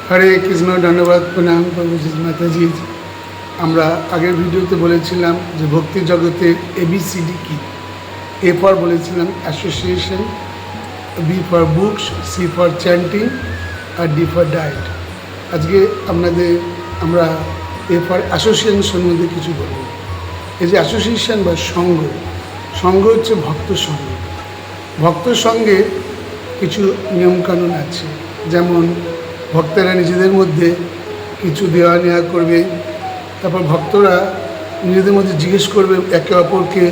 হরে কৃষ্ণ, ধন্যবাদ, প্রণাম প্রভু মাতাজি। আমরা আগের ভিডিওতে বলেছিলাম যে ভক্তি জগতের ABCD কি। A ফর বলেছিলাম association, B for books, C for chanting, আর D ফর ডায়েট। আজকে আমরা A ফর অ্যাসোসিয়েশন সম্বন্ধে কিছু বলব। এই যে অ্যাসোসিয়েশন বা সঙ্গ হচ্ছে ভক্ত সঙ্গ। ভক্ত সঙ্গে কিছু নিয়মকানুন আছে, যেমন ভক্তরা নিজেদের মধ্যে কিছু দেওয়া নেওয়া করবে, তারপর ভক্তরা নিজেদের মধ্যে জিজ্ঞেস করবে একে অপরকে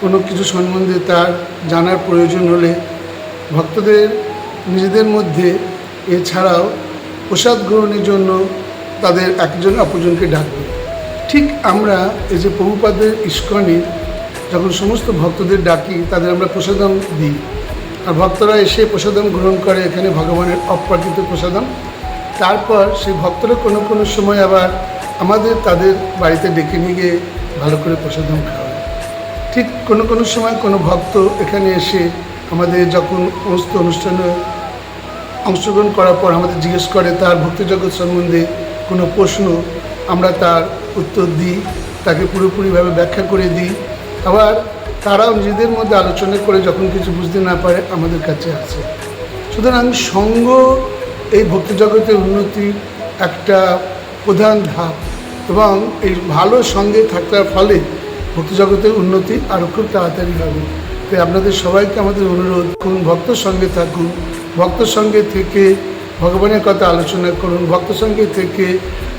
কোনো কিছু সম্বন্ধে তার জানার প্রয়োজন হলে। ভক্তদের নিজেদের মধ্যে এছাড়াও প্রসাদ গ্রহণের জন্য তাদের একজন অপরজনকে ডাকবে। ঠিক আমরা এই যে প্রভুপাদের ইস্কনে যখন সমস্ত ভক্তদের ডাকি, তাদের আমরা প্রসাদম দিই, আর ভক্তরা এসে প্রসাদম গ্রহণ করে এখানে ভগবানের অপ্রাকৃত প্রসাদম। তারপর সেই ভক্তরা কোনো সময় আবার তাদের বাড়িতে ডেকে নিয়ে গিয়ে ভালো করে প্রসাদম খাওয়ায়। ঠিক কোনো সময় কোনো ভক্ত এখানে এসে আমাদের যখন সমস্ত অনুষ্ঠানে অংশগ্রহণ করার পর আমাদের জিজ্ঞেস করে তার ভক্তিজগৎ সম্বন্ধে কোনো প্রশ্ন, আমরা তার উত্তর দিই, তাকে পুরোপুরিভাবে ব্যাখ্যা করে দিই। আবার তারাও নিজেদের মধ্যে আলোচনা করে যখন কিছু বুঝতে না পারে আমাদের কাছে আসে। সুতরাং সঙ্গ এই ভক্তিজগতের উন্নতির একটা প্রধান ধাপ, এবং এই ভালো সঙ্গে থাকার ফলে ভক্তিজগতের উন্নতি আরও খুব তাড়াতাড়ি হবে। তাই আপনাদের সবাইকে আমাদের অনুরোধ, কোন ভক্ত সঙ্গে থাকুন, ভক্ত সঙ্গে থেকে ভগবানের কথা আলোচনা করুন, ভক্ত সঙ্গে থেকে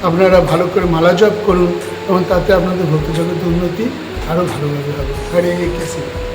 আপনারা ভালো করে মালা জপ করুন, এবং তাতে আপনাদের ভক্তিজগতের উন্নতি আরও ভালোভাবে হবে। হরে কৃষ্ণ।